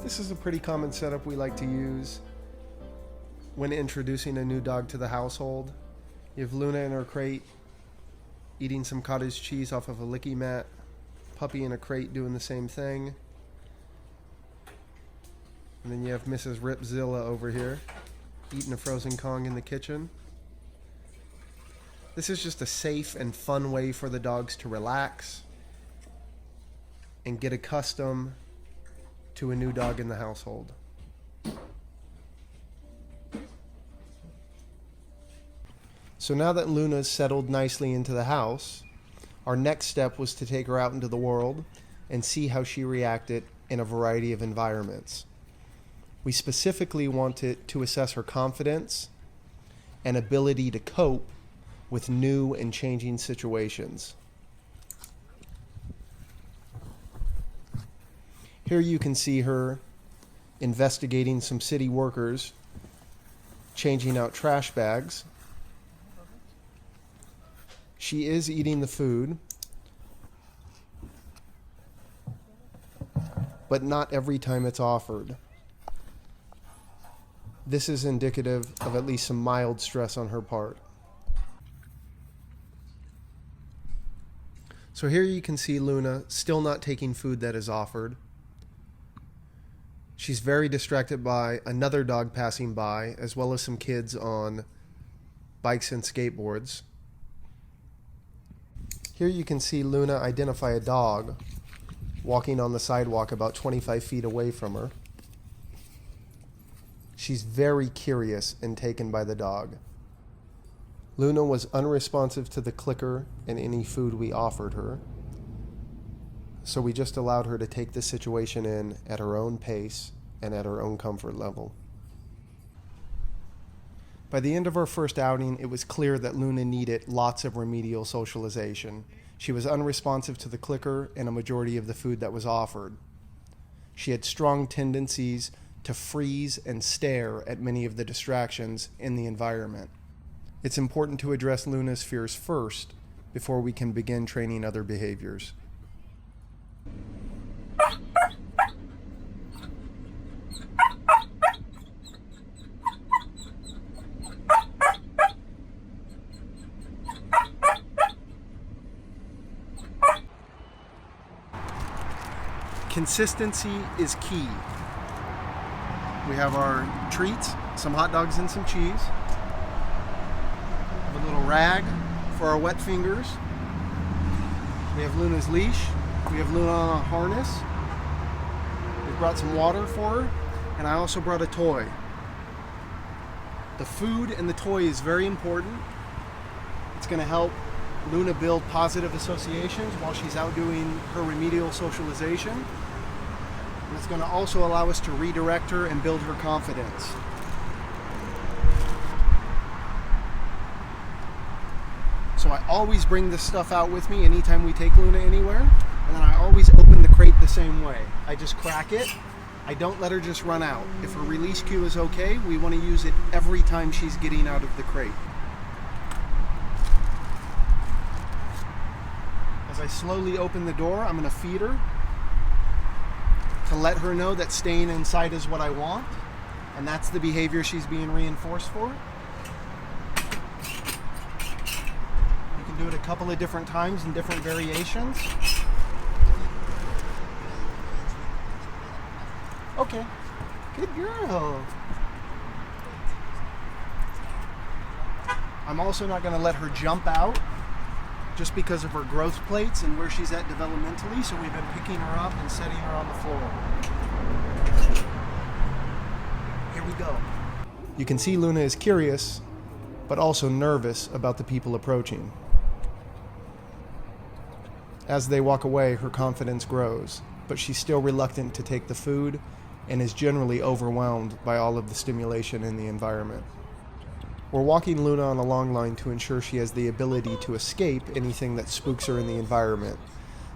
This is a pretty common setup we like to use when introducing a new dog to the household. You have Luna in her crate, eating some cottage cheese off of a licky mat, puppy in a crate doing the same thing. And then you have Mrs. Ripzilla over here, eating a frozen Kong in the kitchen. This is just a safe and fun way for the dogs to relax and get accustomed to a new dog in the household. So now that Luna's settled nicely into the house, our next step was to take her out into the world and see how she reacted in a variety of environments. We specifically wanted to assess her confidence and ability to cope with new and changing situations. Here you can see her investigating some city workers changing out trash bags. She is eating the food, but not every time it's offered. This is indicative of at least some mild stress on her part. So here you can see Luna still not taking food that is offered. She's very distracted by another dog passing by, as well as some kids on bikes and skateboards. Here you can see Luna identify a dog walking on the sidewalk about 25 feet away from her. She's very curious and taken by the dog. Luna was unresponsive to the clicker and any food we offered her, so we just allowed her to take the situation in at her own pace and at her own comfort level. By the end of our first outing, it was clear that Luna needed lots of remedial socialization. She was unresponsive to the clicker and a majority of the food that was offered. She had strong tendencies to freeze and stare at many of the distractions in the environment. It's important to address Luna's fears first before we can begin training other behaviors. Consistency is key. We have our treats, some hot dogs and some cheese. A little rag for our wet fingers. We have Luna's leash. We have Luna on a harness. We brought some water for her, and I also brought a toy. The food and the toy is very important. It's going to help Luna build positive associations while she's out doing her remedial socialization. And it's going to also allow us to redirect her and build her confidence. So I always bring this stuff out with me anytime we take Luna anywhere, and then I always open the crate the same way. I just crack it. I don't let her just run out. If her release cue is okay, we want to use it every time she's getting out of the crate. As I slowly open the door, I'm going to feed her to let her know that staying inside is what I want, and that's the behavior she's being reinforced for. Do it a couple of different times in different variations. Okay, good girl. I'm also not going to let her jump out just because of her growth plates and where she's at developmentally, so we've been picking her up and setting her on the floor. Here we go. You can see Luna is curious, but also nervous about the people approaching. As they walk away, her confidence grows, but she's still reluctant to take the food and is generally overwhelmed by all of the stimulation in the environment. We're walking Luna on a long line to ensure she has the ability to escape anything that spooks her in the environment.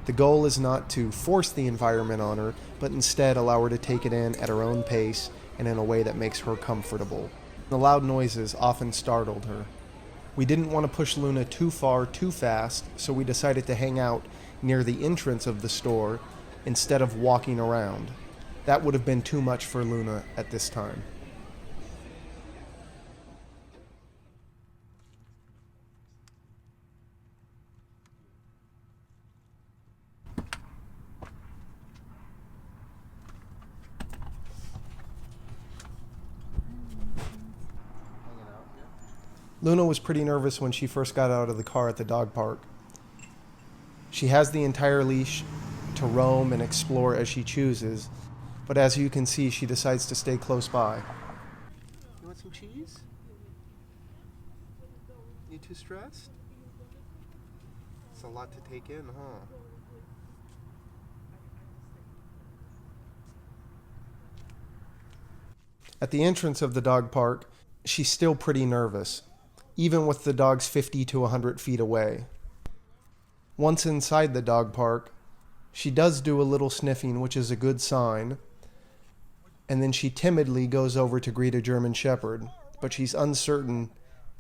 The goal is not to force the environment on her, but instead allow her to take it in at her own pace and in a way that makes her comfortable. The loud noises often startled her. We didn't want to push Luna too far too fast, so we decided to hang out near the entrance of the store instead of walking around. That would have been too much for Luna at this time. Luna was pretty nervous when she first got out of the car at the dog park. She has the entire leash to roam and explore as she chooses, but as you can see, she decides to stay close by. You want some cheese? You too stressed? It's a lot to take in, huh? At the entrance of the dog park, she's still pretty nervous, even with the dogs 50 to 100 feet away. Once inside the dog park, she does do a little sniffing, which is a good sign, and then she timidly goes over to greet a German Shepherd, but she's uncertain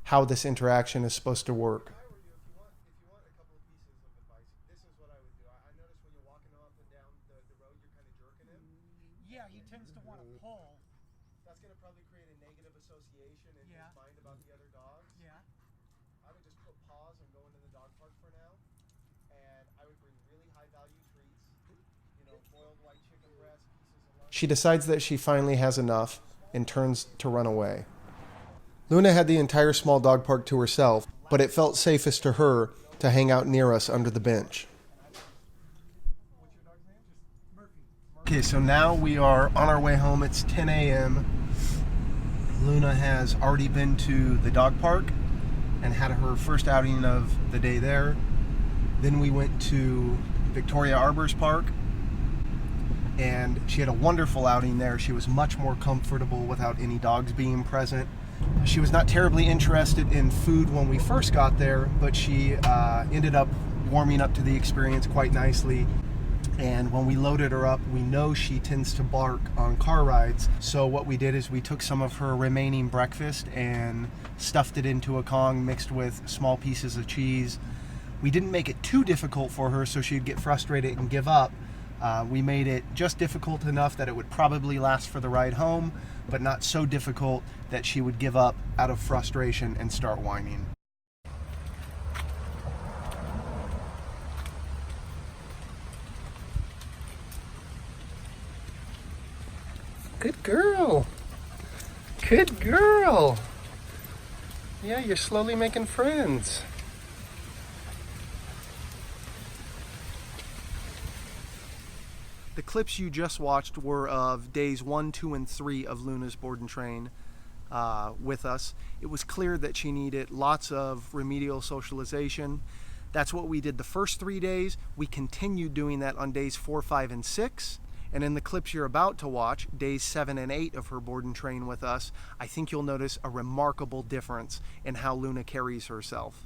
how this interaction is supposed to work. Yeah, he tends to want to pull. That's going to probably create a negative association in his mind about the other dogs. Yeah. I would just put pause and go into the dog park for now, and I would bring really high value treats, boiled white chicken breast, pieces of lunch. She decides that she finally has enough and turns to run away. Luna had the entire small dog park to herself, but it felt safest to her to hang out near us under the bench. Okay, so now we are on our way home. It's 10 a.m. Luna has already been to the dog park and had her first outing of the day there. Then we went to Victoria Arbor's park, and she had a wonderful outing there. She was much more comfortable without any dogs being present. She was not terribly interested in food when we first got there, but she ended up warming up to the experience quite nicely. And when we loaded her up, we know she tends to bark on car rides. So what we did is we took some of her remaining breakfast and stuffed it into a Kong mixed with small pieces of cheese. We didn't make it too difficult for her so she'd get frustrated and give up. We made it just difficult enough that it would probably last for the ride home, but not so difficult that she would give up out of frustration and start whining. Good girl. Good girl. Yeah, you're slowly making friends. The clips you just watched were of days 1, 2, and 3 of Luna's board and train with us. It was clear that she needed lots of remedial socialization. That's what we did the first 3 days. We continued doing that on days 4, 5, and 6. And in the clips you're about to watch, days 7 and 8 of her board and train with us, I think you'll notice a remarkable difference in how Luna carries herself.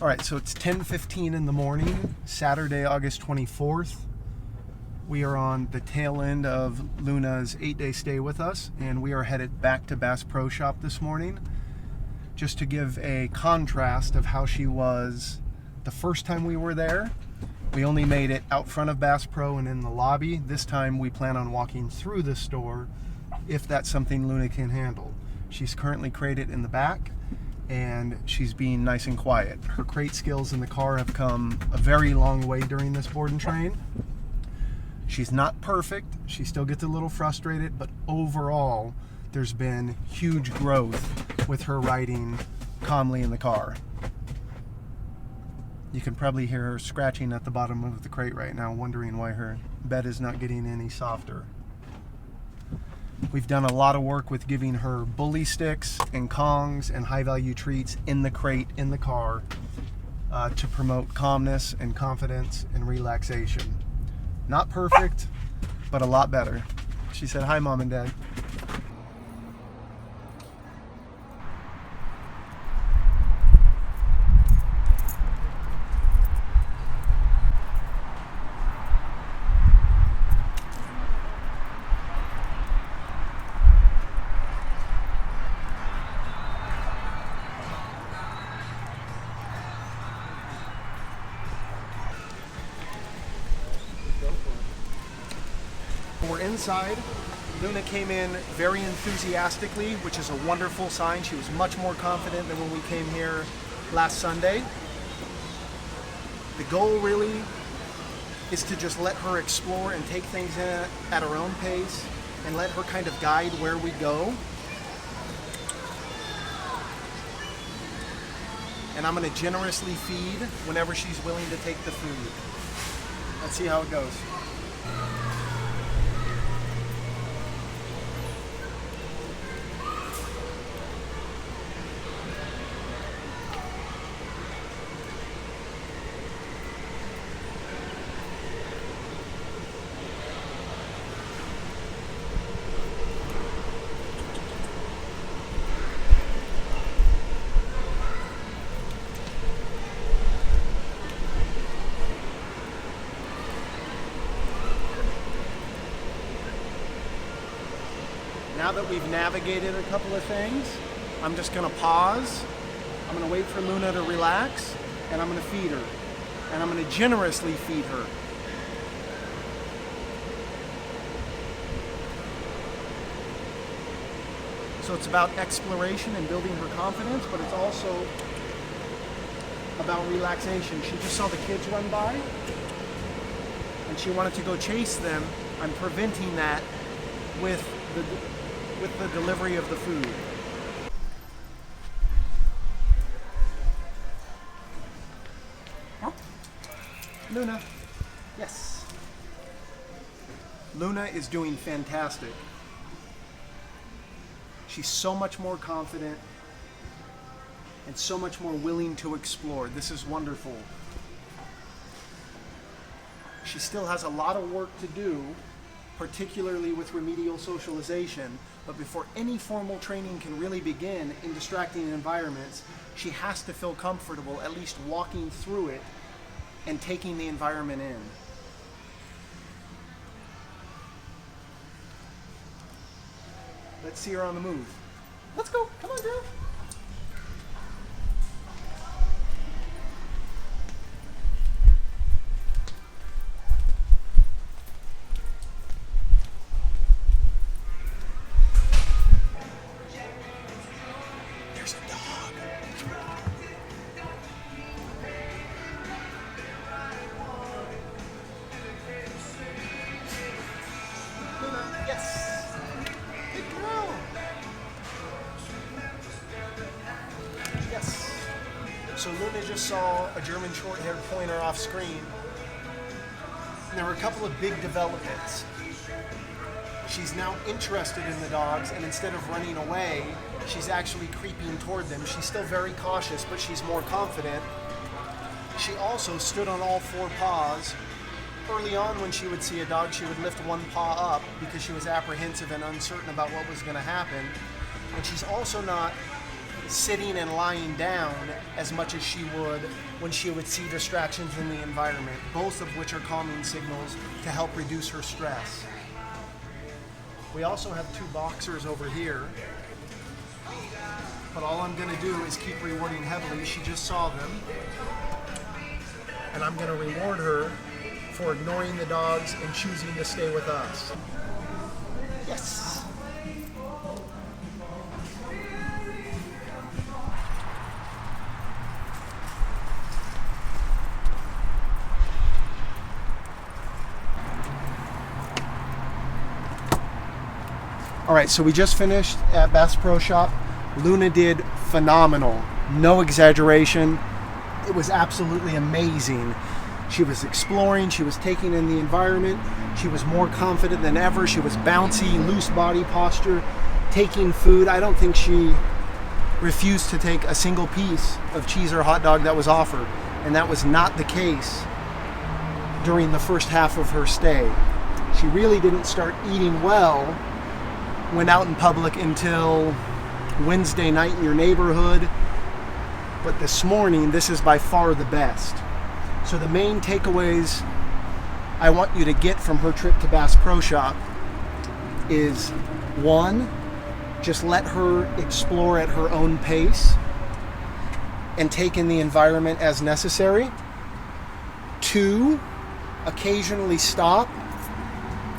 All right, so it's 10:15 in the morning, Saturday, August 24th. We are on the tail end of Luna's 8-day stay with us, and we are headed back to Bass Pro Shop this morning. Just to give a contrast of how she was the first time we were there. We only made it out front of Bass Pro and in the lobby. This time we plan on walking through the store if that's something Luna can handle. She's currently crated in the back and she's being nice and quiet. Her crate skills in the car have come a very long way during this board and train. She's not perfect. She still gets a little frustrated, but overall there's been huge growth with her riding calmly in the car. You can probably hear her scratching at the bottom of the crate right now, wondering why her bed is not getting any softer. We've done a lot of work with giving her bully sticks and Kongs and high-value treats in the crate, in the car, to promote calmness and confidence and relaxation. Not perfect, but a lot better. She said, "Hi, Mom and Dad." We're inside. Luna came in very enthusiastically, which is a wonderful sign. She was much more confident than when we came here last Sunday. The goal really is to just let her explore and take things in at her own pace and let her kind of guide where we go. And I'm going to generously feed whenever she's willing to take the food. Let's see how it goes. Now that we've navigated a couple of things, I'm just going to pause. I'm going to wait for Luna to relax, and I'm going to feed her. And I'm going to generously feed her. So it's about exploration and building her confidence, but it's also about relaxation. She just saw the kids run by, and she wanted to go chase them. I'm preventing that with the delivery of the food. Huh? Luna. Yes. Luna is doing fantastic. She's so much more confident and so much more willing to explore. This is wonderful. She still has a lot of work to do, particularly with remedial socialization, but before any formal training can really begin in distracting environments, she has to feel comfortable at least walking through it and taking the environment in. Let's see her on the move. Let's go, come on girl. Yes. Good girl. Yes. So Luna just saw a German short-haired pointer off screen. And there were a couple of big developments. She's now interested in the dogs, and instead of running away, she's actually creeping toward them. She's still very cautious, but she's more confident. She also stood on all four paws. Early on, when she would see a dog, she would lift one paw up because she was apprehensive and uncertain about what was going to happen. And she's also not sitting and lying down as much as she would when she would see distractions in the environment, both of which are calming signals to help reduce her stress. We also have two boxers over here, but all I'm going to do is keep rewarding heavily. She just saw them, and I'm going to reward her for ignoring the dogs and choosing to stay with us. Yes. All right, so we just finished at Bass Pro Shop. Luna did phenomenal, no exaggeration. It was absolutely amazing. She was exploring, she was taking in the environment, she was more confident than ever, she was bouncy, loose body posture, taking food. I don't think she refused to take a single piece of cheese or hot dog that was offered, and that was not the case during the first half of her stay. She really didn't start eating well when out in public until Wednesday night in your neighborhood, but this morning, this is by far the best. So the main takeaways I want you to get from her trip to Bass Pro Shop is, one, just let her explore at her own pace and take in the environment as necessary. Two, occasionally stop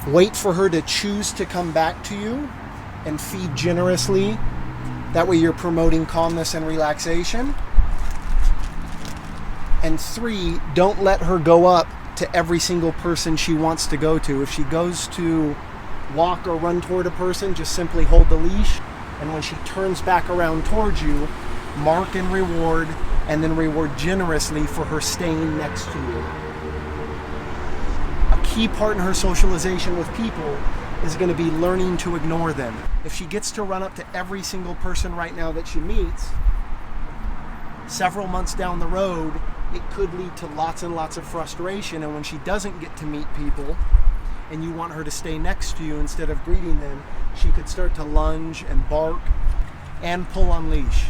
Wait for her to choose to come back to you and feed generously. That way you're promoting calmness and relaxation. And 3, don't let her go up to every single person she wants to go to. If she goes to walk or run toward a person, just simply hold the leash. And when she turns back around towards you, mark and reward, and then reward generously for her staying next to you. A key part in her socialization with people is going to be learning to ignore them. If she gets to run up to every single person right now that she meets, several months down the road, it could lead to lots and lots of frustration. And when she doesn't get to meet people and you want her to stay next to you instead of greeting them, she could start to lunge and bark and pull on leash.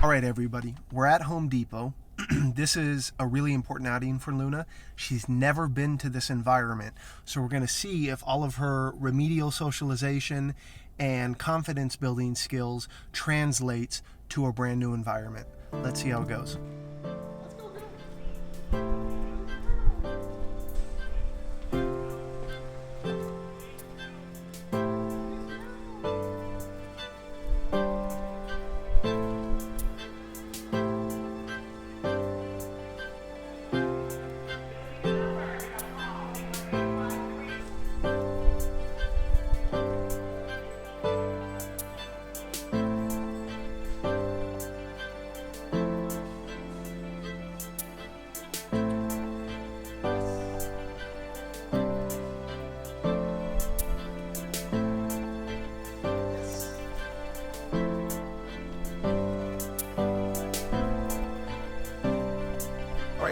All right, everybody, we're at Home Depot. This is a really important outing for Luna. She's never been to this environment. So we're going to see if all of her remedial socialization and confidence building skills translates to a brand new environment. Let's see how it goes.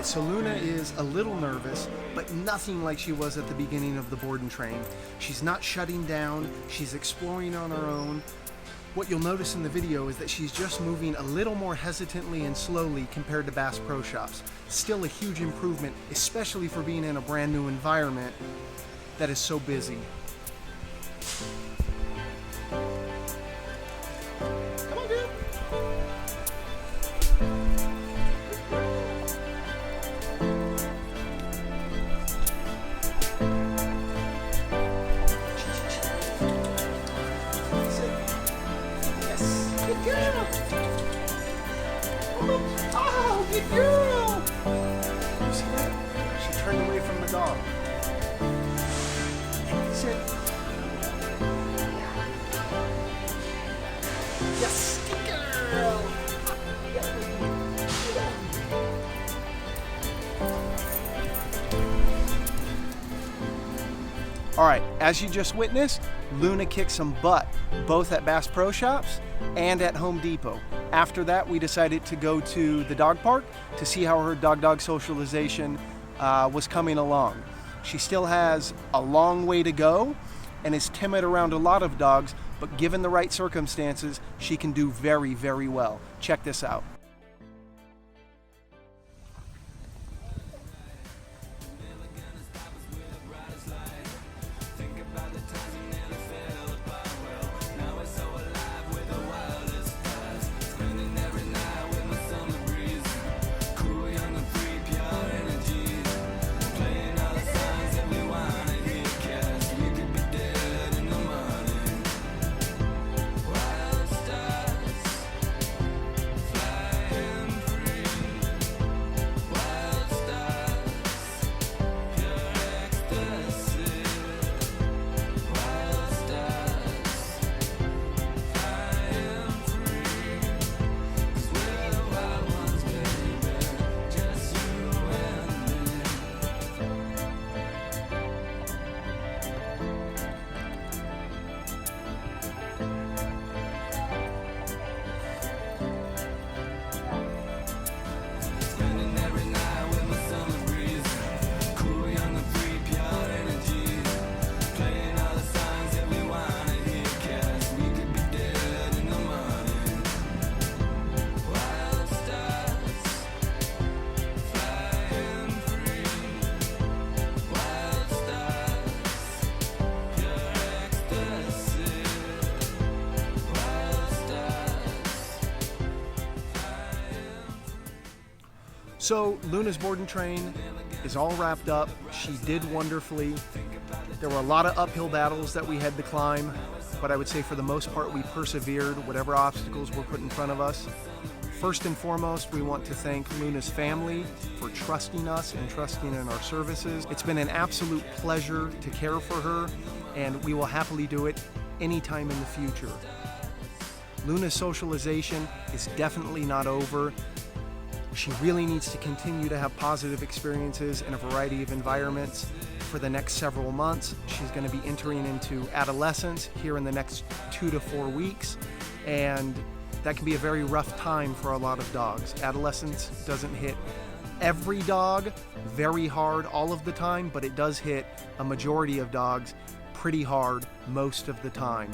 So Luna is a little nervous, but nothing like she was at the beginning of the board and train. She's not shutting down, she's exploring on her own. What you'll notice in the video is that she's just moving a little more hesitantly and slowly compared to Bass Pro Shops. Still a huge improvement, especially for being in a brand new environment that is so busy. Come on, dude. Oh, good girl! You see that? She turned away from the dog. Sit. Yes, good girl! All right, as you just witnessed, Luna kicked some butt, both at Bass Pro Shops and at Home Depot. After that, we decided to go to the dog park to see how her dog-dog socialization was coming along. She still has a long way to go and is timid around a lot of dogs, but given the right circumstances, she can do very, very well. Check this out. So Luna's board and train is all wrapped up. She did wonderfully. There were a lot of uphill battles that we had to climb, but I would say for the most part we persevered whatever obstacles were put in front of us. First and foremost, we want to thank Luna's family for trusting us and trusting in our services. It's been an absolute pleasure to care for her, and we will happily do it anytime in the future. Luna's socialization is definitely not over. She really needs to continue to have positive experiences in a variety of environments for the next several months. She's going to be entering into adolescence here in the next 2 to 4 weeks, and that can be a very rough time for a lot of dogs. Adolescence doesn't hit every dog very hard all of the time, but it does hit a majority of dogs pretty hard most of the time.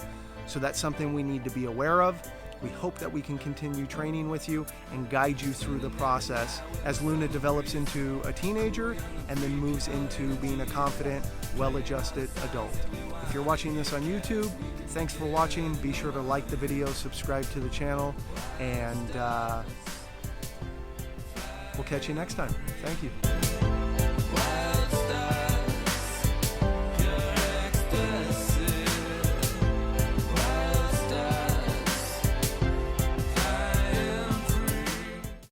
So that's something we need to be aware of. We hope that we can continue training with you and guide you through the process as Luna develops into a teenager and then moves into being a confident, well-adjusted adult. If you're watching this on YouTube, thanks for watching. Be sure to like the video, subscribe to the channel, and we'll catch you next time. Thank you.